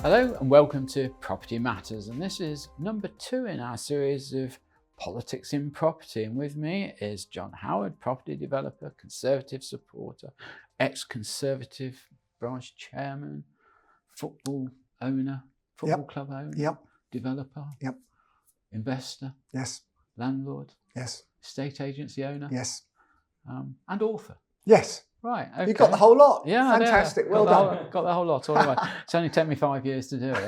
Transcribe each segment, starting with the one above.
Hello and welcome to Property Matters, and this is number 2 in our series of Politics in Property, and with me is John Howard, property developer, Conservative supporter, ex-Conservative branch chairman, football owner, football club owner, developer, investor, landlord, estate agency owner, and author. Yes. Right, okay. You got the whole lot. Yeah, fantastic. Well done. Got the whole lot. All right. It's only taken me 5 years to do it,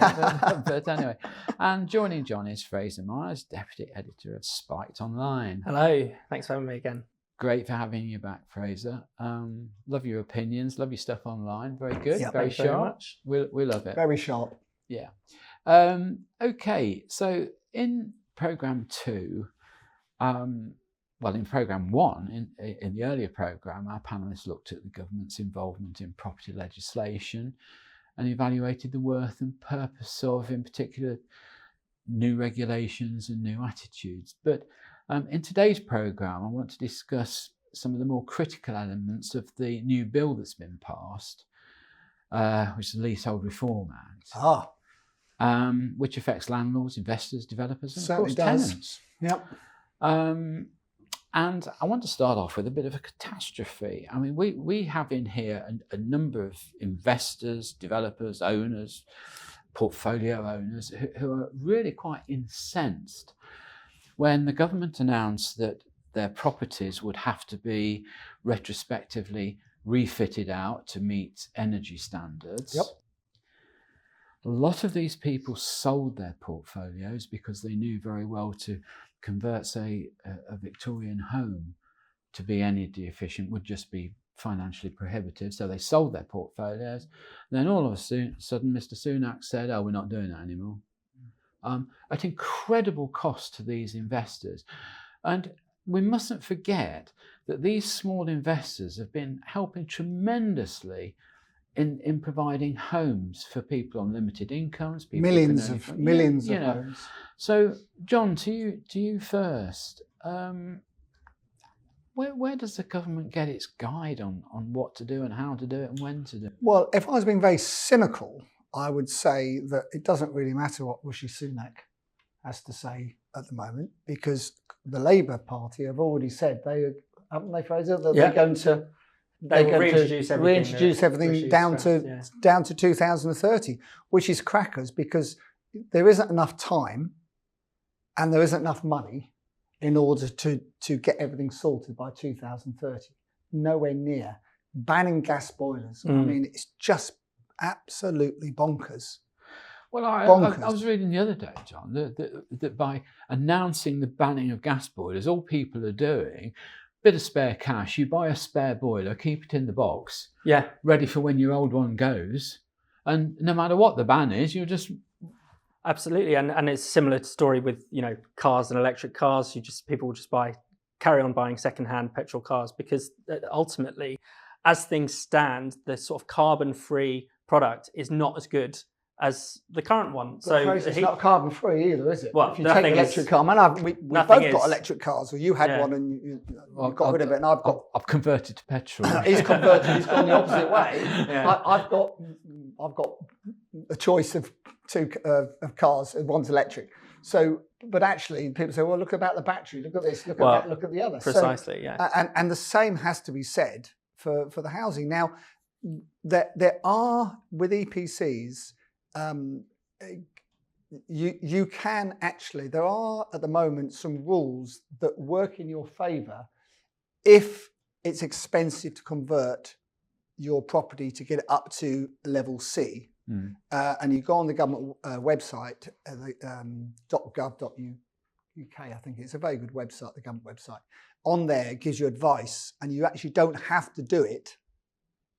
but anyway. And joining John is Fraser Myers, deputy editor of Spiked Online. Hello. Thanks for having me again. Great for having you back, Fraser. Love your opinions. Love your stuff online. Very good. Yeah, very sharp. very much. We love it. Very sharp. Yeah. Okay. So in programme 2. Well, in programme 1, in the earlier programme, our panellists looked at the government's involvement in property legislation and evaluated the worth and purpose of, in particular, new regulations and new attitudes. But in today's programme, I want to discuss some of the more critical elements of the new bill that's been passed, which is the Leasehold Reform Act, which affects landlords, investors, developers, and Certainly of course does. tenants. Yep. And I want to start off with a bit of a catastrophe. I mean, we have in here a number of investors, developers, owners, portfolio owners who are really quite incensed when the government announced that their properties would have to be retrospectively refitted out to meet energy standards. Yep. A lot of these people sold their portfolios because they knew very well to convert, say, a Victorian home to be energy efficient would just be financially prohibitive. So they sold their portfolios. Then all of a sudden, Mr. Sunak said, "Oh, we're not doing that anymore," at incredible cost to these investors. And we mustn't forget that these small investors have been helping tremendously in providing homes for people on limited incomes, Millions of homes. So, John, to you first. Where does the government get its guide on what to do and how to do it and when to do it? Well, if I was being very cynical, I would say that it doesn't really matter what Rishi Sunak has to say at the moment, because the Labour Party have already said haven't they, Fraser, that they're going to reintroduce everything down to 2030, which is crackers, because there isn't enough time and there isn't enough money in order to get everything sorted by 2030. Nowhere near. Banning gas boilers. I mean, it's just absolutely bonkers. Well, I was reading the other day, John, that by announcing the banning of gas boilers, all people are doing, bit of spare cash, you buy a spare boiler, keep it in the box, ready for when your old one goes, and no matter what the ban is, you just... Absolutely, and it's a similar story with cars and electric cars. People will just carry on buying second-hand petrol cars, because ultimately, as things stand, the sort of carbon-free product is not as good as the current one. So it's not carbon free either, is it? Well, if you take electric car, we both got electric cars. So you had one and you got rid of it, and I've converted to petrol. He's converted. He's gone the opposite way. Yeah. I've got a choice of two of cars, and one's electric. So, but actually, people say, "Well, look about the battery. Look at this. Look at that. Look at the other." Precisely. And the same has to be said for the housing. Now, there are with EPCs. You can actually, there are at the moment some rules that work in your favour if it's expensive to convert your property to get it up to level C. And you go on the government website, .gov.uk, I think it's a very good website, the government website. On there, it gives you advice, and you actually don't have to do it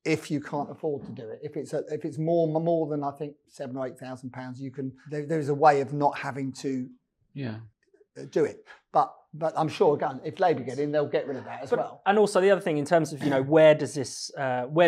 if you can't afford to do it. If it's more than I think £7,000 or £8,000, you can. There's a way of not having to do it. But I'm sure again, if Labour get in, they'll get rid of that as well. And also the other thing in terms of where do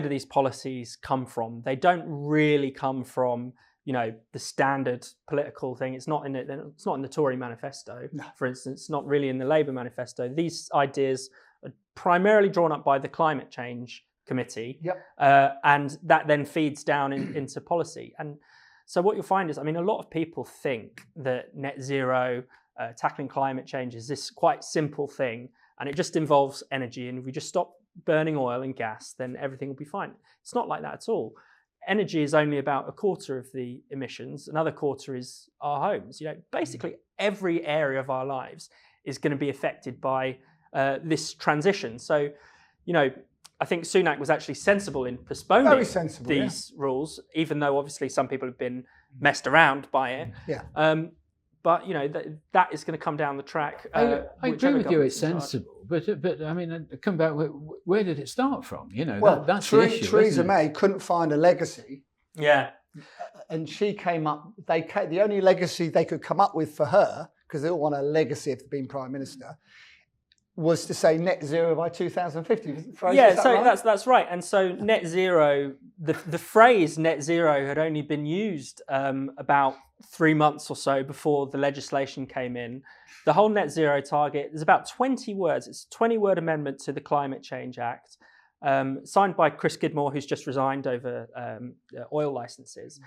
these policies come from? They don't really come from the standard political thing. It's not in the Tory manifesto, for instance. It's not really in the Labour manifesto. These ideas are primarily drawn up by the Climate Change Committee, and that then feeds down into policy. And So what you'll find is, I mean, a lot of people think that net zero, tackling climate change is this quite simple thing, and it just involves energy. And if we just stop burning oil and gas, then everything will be fine. It's not like that at all. Energy is only about a quarter of the emissions. Another quarter is our homes. Basically every area of our lives is going to be affected by this transition. So, I think Sunak was actually sensible in postponing these rules, even though obviously some people have been messed around by it. Yeah. But that is going to come down the track. I agree with you; it's sensible, but I mean, come back. Where did it start from? That's the issue. Theresa May couldn't find a legacy. Yeah, and she came up. The only legacy they could come up with for her, because they all want a legacy of being prime minister, was to say net zero by 2050. Fraser, yeah, so right? that's right. And so net zero, the phrase net zero had only been used about 3 months or so before the legislation came in. The whole net zero target is about 20 words. It's a 20-word amendment to the Climate Change Act, signed by Chris Skidmore, who's just resigned over oil licenses.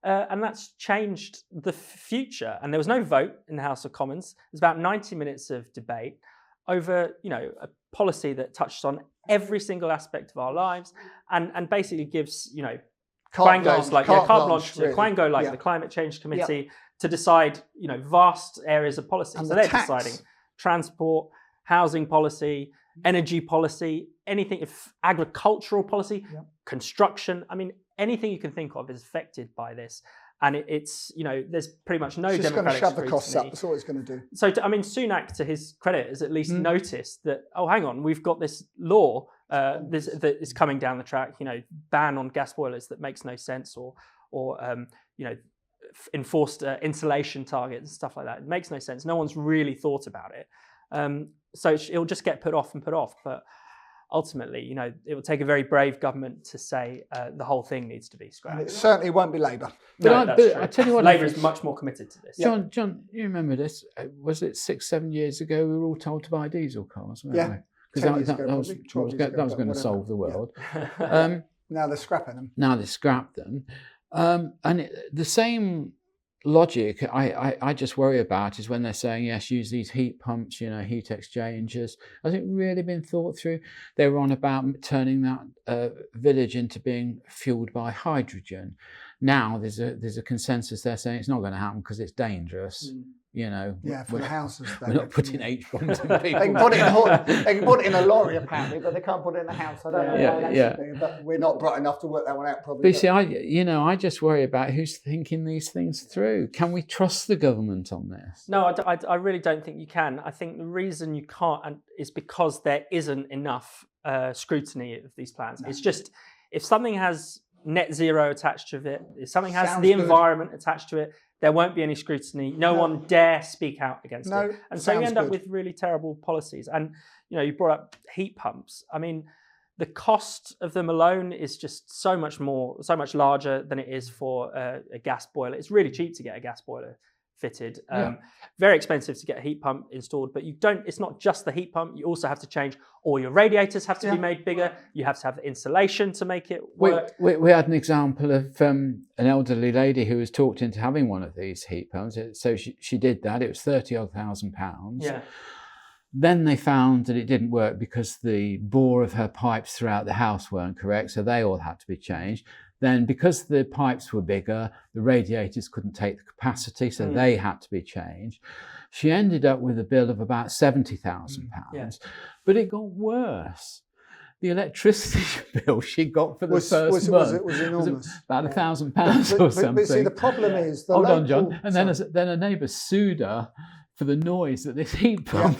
And that's changed the future. And there was no vote in the House of Commons. There's about 90 minutes of debate over, a policy that touched on every single aspect of our lives, and basically gives, Quango like the Climate Change Committee to decide, vast areas of policy. And so they're deciding transport, housing policy, energy policy, anything, if agricultural policy, construction. I mean, anything you can think of is affected by this. And it's, there's pretty much no democratic scrutiny. It's just going to shove the costs up. That's all it's going to do. So, Sunak, to his credit, has at least noticed that, oh, hang on, we've got this law that is coming down the track, ban on gas boilers that makes no sense, or enforced insulation targets and stuff like that. It makes no sense. No one's really thought about it. So it'll just get put off. But ultimately, it will take a very brave government to say the whole thing needs to be scrapped. And it certainly won't be Labour. But I tell you what, Labour is much more committed to this. John, you remember this? Was it 6-7 years ago we were all told to buy diesel cars, weren't we? Because that was going to solve the world. Yeah. Now they're scrapping them. Now they scrapped them. And the same logic I just worry about is when they're saying, yes, use these heat pumps, heat exchangers. Has it really been thought through? They were on about turning that village into being fueled by hydrogen. Now there's a consensus there saying it's not going to happen because it's dangerous. For the houses. We're not putting H-bombs in people. They can put it in a lorry apparently, but they can't put it in a house. I don't know why that should be, but we're not bright enough to work that one out probably. But you see, I just worry about who's thinking these things through. Can we trust the government on this? No, I really don't think you can. I think the reason you can't is because there isn't enough scrutiny of these plans. No. It's just, if something has net zero attached to it, if something has the environment attached to it, there won't be any scrutiny. No one dare speak out against it. And so you end up with really terrible policies. And, you brought up heat pumps. I mean, the cost of them alone is just so much larger than it is for a gas boiler. It's really cheap to get a gas boiler fitted. Very expensive to get a heat pump installed, but it's not just the heat pump. You also have to change all your radiators have to be made bigger. You have to have the insulation to make it work. We had an example of an elderly lady who was talked into having one of these heat pumps. So she did that. It was £30,000. Yeah. Then they found that it didn't work because the bore of her pipes throughout the house weren't correct, so they all had to be changed. Then because the pipes were bigger, the radiators couldn't take the capacity, so they had to be changed. She ended up with a bill of about £70,000, but it got worse. The electricity bill she got for the first month was enormous. About £1,000 or something. But see, the problem is... Hold on, John. And then a neighbour sued her for the noise that this heat pump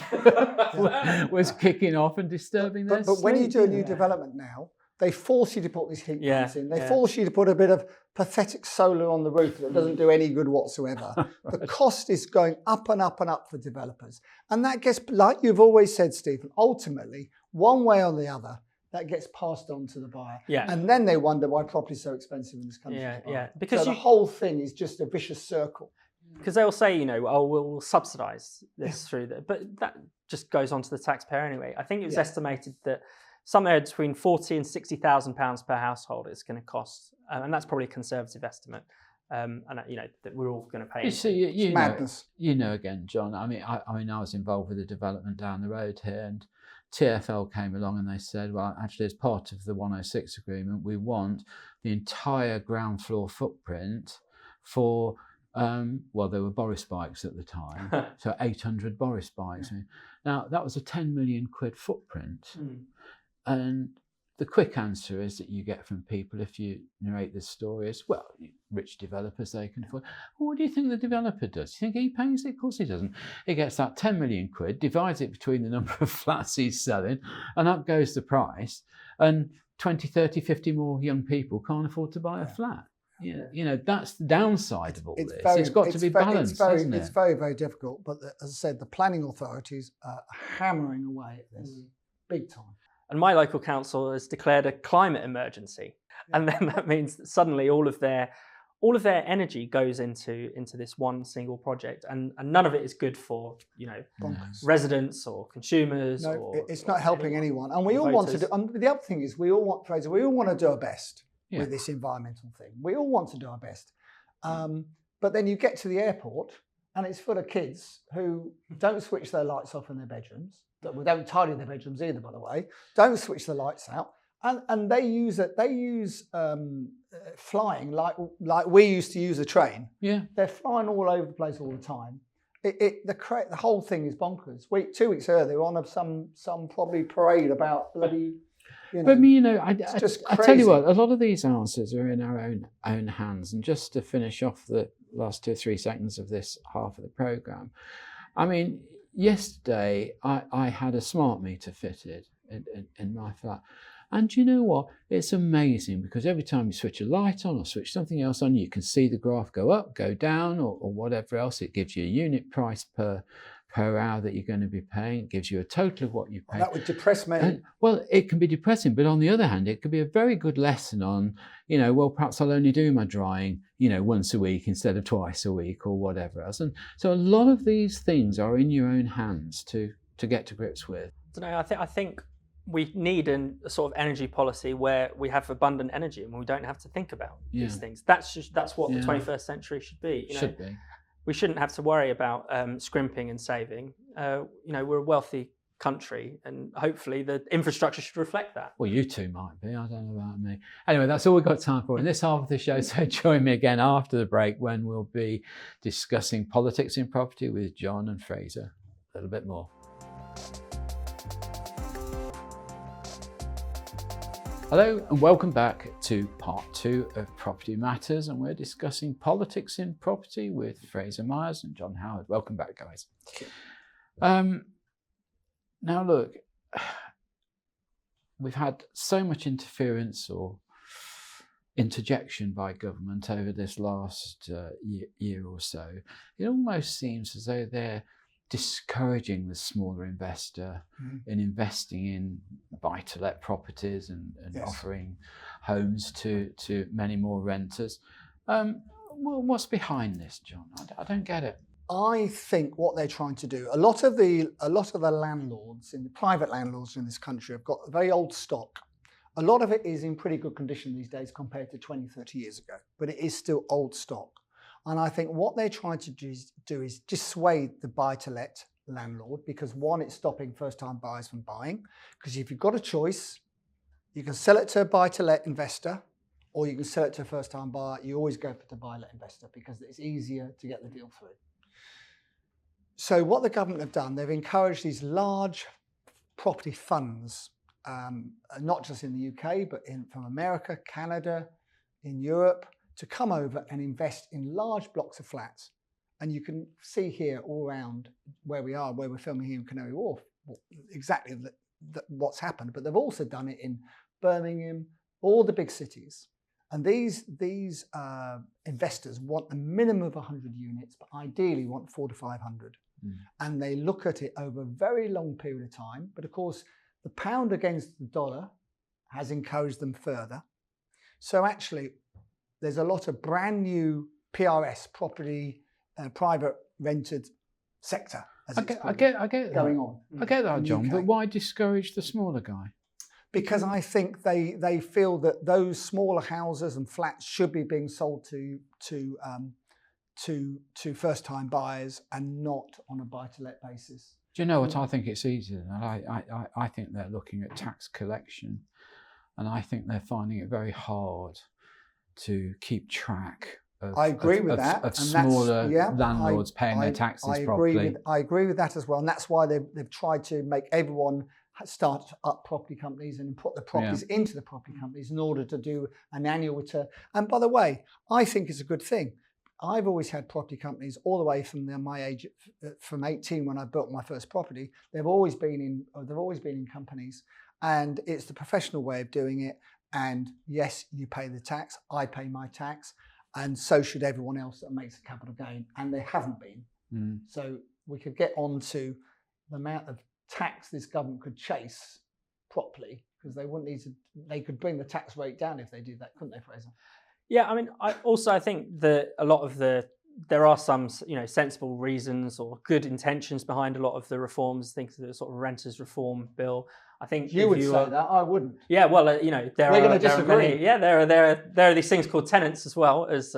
was kicking off and disturbing their sleep. But when you do a new development now, they force you to put these heat pumps in. They force you to put a bit of pathetic solar on the roof that doesn't do any good whatsoever. Right. The cost is going up and up and up for developers. And that gets, like you've always said, Stephen, ultimately, one way or the other, that gets passed on to the buyer. Yeah. And then they wonder why property is so expensive in this country. Because the whole thing is just a vicious circle. Because they'll say, we'll subsidise this through that. But that just goes on to the taxpayer anyway. I think it was estimated that somewhere between £40,000 and £60,000 per household it's going to cost. And that's probably a conservative estimate. and that we're all going to pay. You see, you know, madness. Again, John. I mean, I was involved with a development down the road here, and TfL came along and they said, well, actually, as part of the 106 agreement, we want the entire ground floor footprint for, well, there were Boris bikes at the time, so 800 Boris bikes. Now, that was a 10 million quid footprint. And the quick answer is that you get from people, if you narrate this story, is, well, rich developers, they can afford. Well, what do you think the developer does? Do you think he pays it? Of course he doesn't. He gets that 10 million quid, divides it between the number of flats he's selling, and up goes the price. And 20, 30, 50 more young people can't afford to buy a flat. Yeah, that's the downside of all this. It's got to be balanced, hasn't it? It's very, very difficult. But as I said, the planning authorities are hammering away at this big time. And my local council has declared a climate emergency, and then that means that suddenly all of their energy goes into this one single project, and none of it is good for residents or consumers. No, or it's not helping anyone. And we all want to do. And the other thing is, we all want, Fraser, we all want to do our best with this environmental thing. We all want to do our best, but then you get to the airport, and it's full of kids who don't switch their lights off in their bedrooms. We don't tidy their bedrooms either, by the way. Don't switch the lights out, and they use flying like we used to use a train. Yeah, they're flying all over the place all the time. The whole thing is bonkers. 2 weeks earlier, they were on some probably parade about bloody. But I tell you what, a lot of these answers are in our own hands. And just to finish off the last 2 or 3 seconds of this half of the programme, I mean, yesterday I had a smart meter fitted in my flat. And you know what? It's amazing because every time you switch a light on or switch something else on, you can see the graph go up, go down, or whatever else. It gives you a unit price per hour that you're going to be paying. It gives you a total of what you pay. That would depress me. And, well, it can be depressing, but on the other hand, it could be a very good lesson on, well, perhaps I'll only do my drying, once a week instead of twice a week or whatever else. And so a lot of these things are in your own hands to get to grips with. I think we need a sort of energy policy where we have abundant energy and we don't have to think about these things. That's what the 21st century should be. Should be. We shouldn't have to worry about scrimping and saving. We're a wealthy country, and hopefully the infrastructure should reflect that. Well, you two might be. I don't know about me. Anyway, that's all we've got time for in this half of the show. So join me again after the break when we'll be discussing politics in property with John and Fraser a little bit more. Hello and welcome back to part 2 of Property Matters, and we're discussing politics in property with Fraser Myers and John Howard. Welcome back, guys. Now look, we've had so much interference or interjection by government over this last year or so. It almost seems as though they're discouraging the smaller investor in investing in buy-to-let properties and offering homes to many more renters. Well, what's behind this, John? I don't get it. I think what they're trying to do, a lot of the landlords, the private landlords in this country, have got very old stock. A lot of it is in pretty good condition these days compared to 20, 30 years ago, but it is still old stock. And I think what they're trying to do is dissuade the buy-to-let landlord, because one, it's stopping first-time buyers from buying. Because if you've got a choice, you can sell it to a buy-to-let investor, or you can sell it to a first-time buyer. You always go for the buy-to-let investor because it's easier to get the deal through. So what the government have done, they've encouraged these large property funds, not just in the UK, but from America, Canada, in Europe, to come over and invest in large blocks of flats. And you can see here all around where we're filming here in Canary Wharf, exactly what's happened. But they've also done it in Birmingham, all the big cities. And these investors want a minimum of 100 units, but ideally want 400 to 500. And they look at it over a very long period of time. But of course, the pound against the dollar has encouraged them further. So actually, there's a lot of brand new PRS, property, private rented sector, as I get going on. I get that, John, but why discourage the smaller guy? because I think they feel that those smaller houses and flats should be being sold to first-time buyers and not on a buy-to-let basis. Do you know what? I think it's easier than that. I think they're looking at tax collection, and I think they're finding it very hard to keep track of, I agree with that. Of smaller landlords paying their taxes properly. I agree with that as well, and that's why they've tried to make everyone start up property companies and put the properties into the property companies in order to do an annual return. And by the way, I think it's a good thing. I've always had property companies all the way from my age, from 18 when I built my first property. They've always been in companies, and it's the professional way of doing it. And yes, you pay the tax, I pay my tax, and so should everyone else that makes a capital gain. And they haven't been. So we could get on to the amount of tax this government could chase properly, because they wouldn't need to. They could bring the tax rate down if they did that, couldn't they, Fraser? Yeah, I mean, I think that a lot of there are some, sensible reasons or good intentions behind a lot of the reforms. Think of the sort of renters reform bill. I think you would say that. I wouldn't. Yeah, well, there We're going to disagree. There are these things called tenants as well as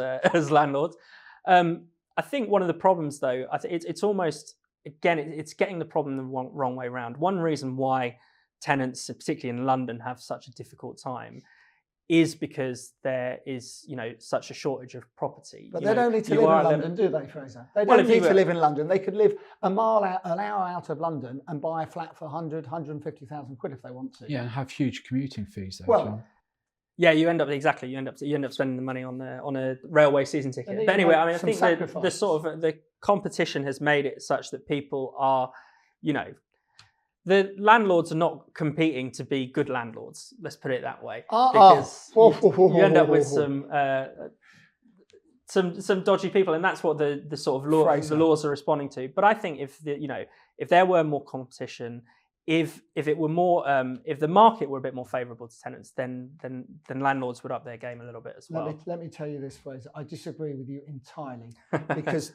landlords. I think one of the problems, though, I think it's almost it's getting the problem the wrong way around. One reason why tenants, particularly in London, have such a difficult time is because there is, such a shortage of property. But they don't need to live in London, do they, Fraser? They don't need to live in London. They could live an hour out of London and buy a flat for 150,000 quid if they want to. Yeah, and have huge commuting fees, though. Well, yeah, you end up spending the money on a railway season ticket. But anyway, I mean, I think the sort of the competition has made it such that people are, the landlords are not competing to be good landlords. Let's put it that way, because you end up with some dodgy people, and that's what the sort of the laws are responding to. But I think if there were more competition, if it were more, if the market were a bit more favourable to tenants, then landlords would up their game a little bit as well. Let me tell you this, Fraser. I disagree with you entirely, because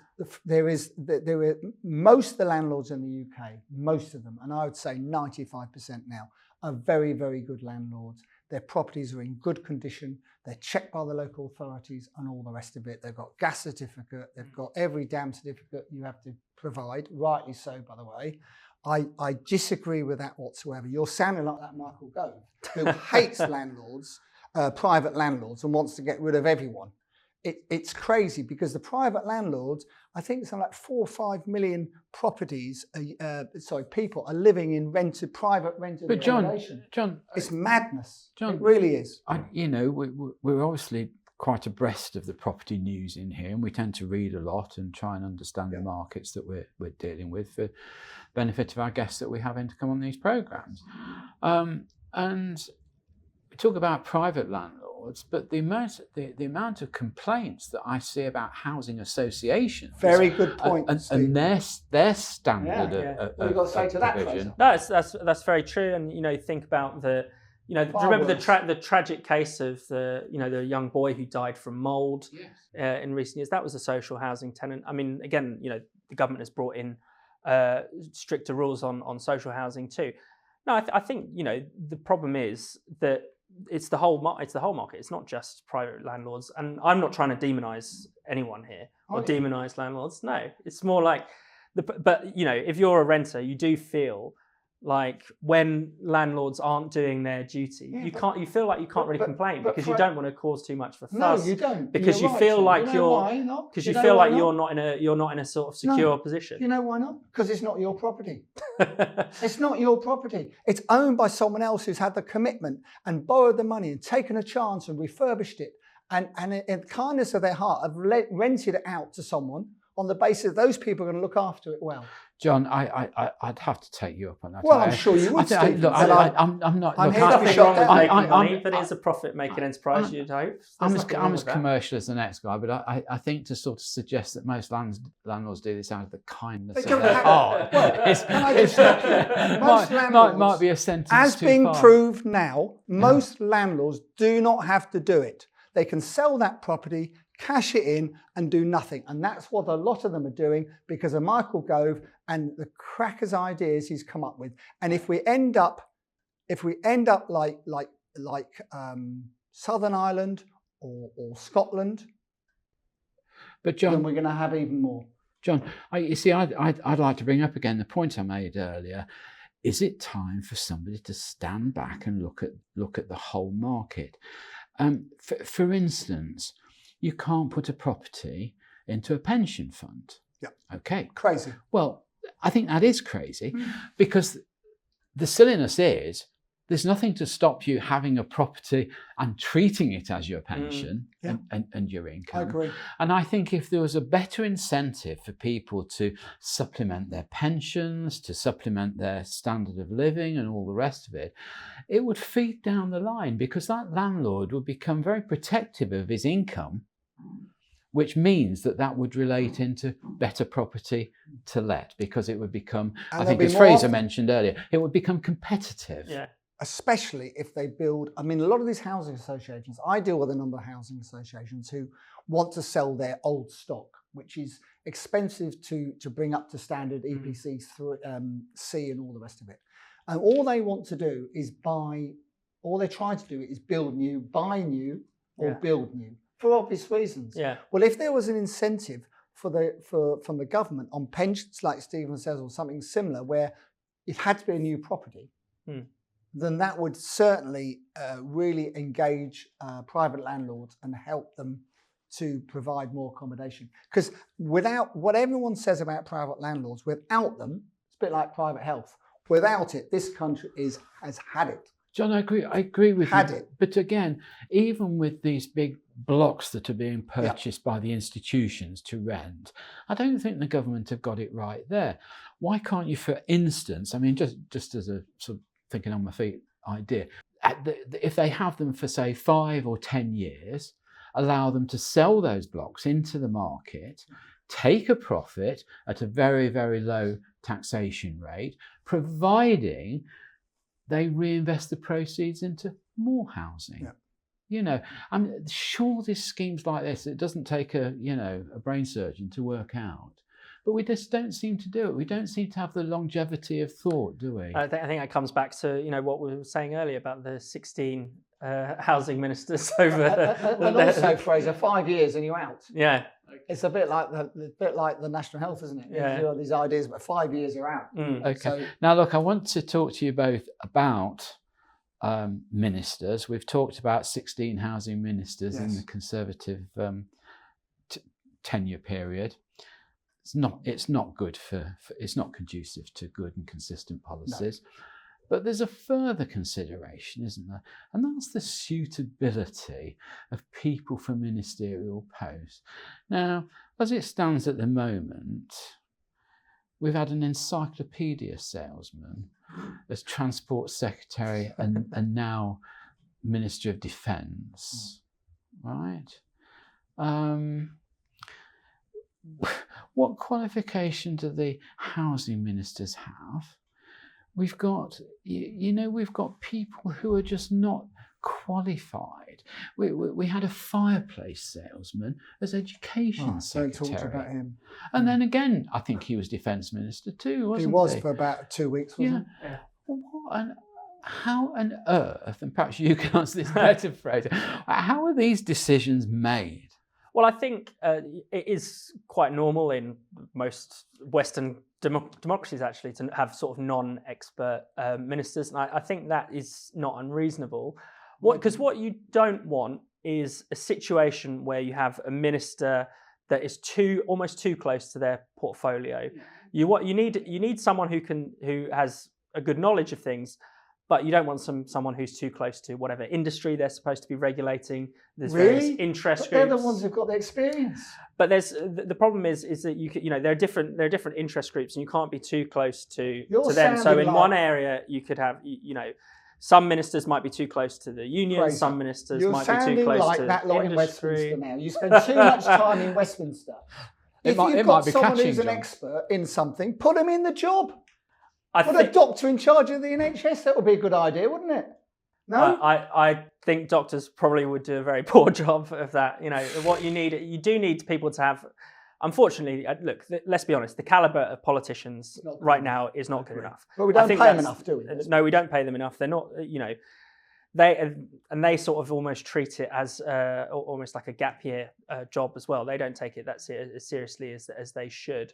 most of the landlords in the UK, most of them, and I would say 95% now, are very, very good landlords. Their properties are in good condition. They're checked by the local authorities and all the rest of it. They've got gas certificate. They've got every damn certificate you have to provide, rightly so, by the way. I disagree with that whatsoever. You're sounding like that Michael Gove, who hates landlords, private landlords, and wants to get rid of everyone. It's crazy, because the private landlords, I think something like 4 or 5 million properties, people are living in private rented accommodation. John, it's madness. John, it really is. We're obviously quite abreast of the property news in here, and we tend to read a lot and try and understand the markets that we're dealing with for benefit of our guests that we have in to come on these programs. And we talk about private landlords, but the amount of complaints that I see about housing associations, very good point, and their standard of what have you got to say to that, provision. No, that's very true. And think about do you remember the tragic case of the young boy who died from mould in recent years? That was a social housing tenant. I mean, again, the government has brought in stricter rules on social housing too. No, I think the problem is that it's the whole market. It's not just private landlords, and I'm not trying to demonise anyone here or demonise landlords. No, it's more like but if you're a renter, you do feel like when landlords aren't doing their duty, you feel like you can't really complain, because you don't want to cause too much of a fuss. No, you don't. Because you feel like you're not in a sort of secure position. You know why not? Because it's not your property. It's not your property. It's owned by someone else who's had the commitment and borrowed the money and taken a chance and refurbished it, and in the kindness of their heart have rented it out to someone on the basis that those people are going to look after it well. John, I'd have to take you up on that. Well, I'm sure you would. I'm not. I'm look, nothing wrong with making money, but it's a profit-making enterprise. You'd hope. I'm as commercial as the next guy, but I think to sort of suggest that most landlords do this out of the kindness of their heart, might be a sentence as too being far. proved now. Most landlords do not have to do it. They can sell that property, cash it in, and do nothing. And that's what a lot of them are doing because of Michael Gove and the crackers ideas he's come up with. And if we end up if we end up like Southern Ireland or Scotland, But John, then we're going to have even more. John, you see, I'd like to bring up again the point I made earlier. Is it time for somebody to stand back and look at the whole market? For instance, you can't put a property into a pension fund. Yeah. Okay. Crazy. Well, I think that is crazy because the silliness is there's nothing to stop you having a property and treating it as your pension and your income. I agree. And I think if there was a better incentive for people to supplement their pensions, to supplement their standard of living and all the rest of it, it would feed down the line because that landlord would become very protective of his income, which means that would relate into better property to let because it would become, And I think there'll as be more Fraser often. mentioned earlier, it would become competitive. Yeah. Especially if they build, I mean, a lot of these housing associations, I deal with a number of housing associations who want to sell their old stock, which is expensive to bring up to standard EPC through C and all the rest of it. And all they want to do is all they're trying to do is build new, buy new, or build new for obvious reasons. Yeah. Well, if there was an incentive from the government on pensions, like Stephen says, or something similar, where it had to be a new property, then that would certainly really engage private landlords and help them to provide more accommodation. Because without what everyone says about private landlords, without them, it's a bit like private health. Without it, this country has had it. John, I agree with Had you. it. But again, even with these big blocks that are being purchased by the institutions to rent, I don't think the government have got it right there. Why can't you, for instance, I mean, just as a sort of thinking on my feet idea, if they have them for say 5 or 10 years, allow them to sell those blocks into the market, take a profit at a very, very low taxation rate, providing they reinvest the proceeds into more housing. Yeah. You know, I mean, sure, there's schemes like this. It doesn't take a brain surgeon to work out, but we just don't seem to do it. We don't seem to have the longevity of thought, do we? I think that comes back to what we were saying earlier about the 16 housing ministers over. And also, Fraser, 5 years and you're out. Yeah. It's a bit like the national health, isn't it? Yeah. You have these ideas, but 5 years you're out. Okay. So, Now, look, I want to talk to you both about ministers. We've talked about 16 housing ministers in the Conservative tenure period. It's not good it's not conducive to good and consistent policies. No. But there's a further consideration, isn't there? And that's the suitability of people for ministerial posts. Now, as it stands at the moment, we've had an encyclopedia salesman as Transport Secretary and now Minister of Defence, right? What qualification do the housing ministers have? We've got, we've got people who are just not qualified. We had a fireplace salesman as Education Secretary. Don't talk about him. And then again, I think he was Defence Minister too, wasn't he? He was for about 2 weeks, wasn't he? Yeah. Well, how on earth, and perhaps you can answer this better, Fraser, how are these decisions made? Well, I think it is quite normal in most Western democracies actually to have sort of non-expert ministers, and I think that is not unreasonable. Because what you don't want is a situation where you have a minister that is almost too close to their portfolio. You need someone who has a good knowledge of things, but you don't want someone who's too close to whatever industry they're supposed to be regulating. There's various interest groups. They're the ones who've got the experience. But the problem is that there are different interest groups, and you can't be too close to them. So in one area, you could have some ministers might be too close to the union. Fraser, some ministers might be too close to industry. You're sounding like that lot in Westminster now. You spend too much time in Westminster. If you've got someone who's an expert in something, put them in the job. Put a doctor in charge of the NHS. That would be a good idea, wouldn't it? No, I think doctors probably would do a very poor job of that. What you do need people to have unfortunately, look, let's be honest, the caliber of politicians Not good right enough. now is not good enough. But we I don't think pay them that's- enough, do we? No, we don't pay them enough. They're not, they sort of almost treat it as almost like a gap year job as well. They don't take it that as seriously as they should.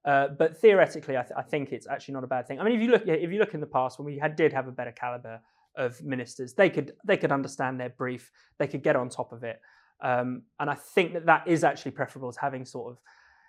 But theoretically, I think it's actually not a bad thing. I mean, if you look in the past when we did have a better caliber of ministers, they could understand their brief, they could get on top of it, and I think that is actually preferable to having sort of,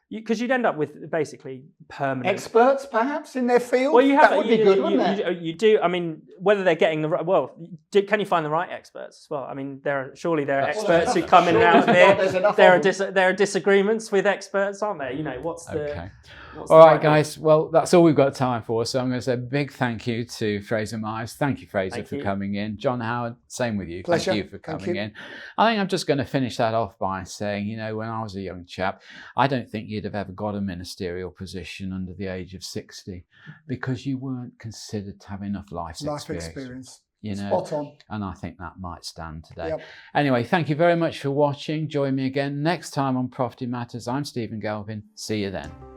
because you'd end up with basically permanent Experts, perhaps, in their field. Well, That would be good, wouldn't it? You do. I mean, whether they're getting the right. Well, can you find the right experts as well? I mean, there are experts who come in and out there. There are disagreements with experts, aren't there? What's the? Okay. What's All the right, right guys. Well, that's all we've got time for. So I'm going to say a big thank you to Fraser Myers. Thank you, Fraser, Thank for you. coming in. John Howard, same with you. Pleasure. Thank you for Thank coming you. in. I think I'm just going to finish that off by saying, when I was a young chap, I don't think you'd have ever got a ministerial position under the age of 60 because you weren't considered to have enough life experience. Spot on. And I think that might stand today. Yep. Anyway, thank you very much for watching. Join me again next time on Property Matters. I'm Stephen Galpin. See you then.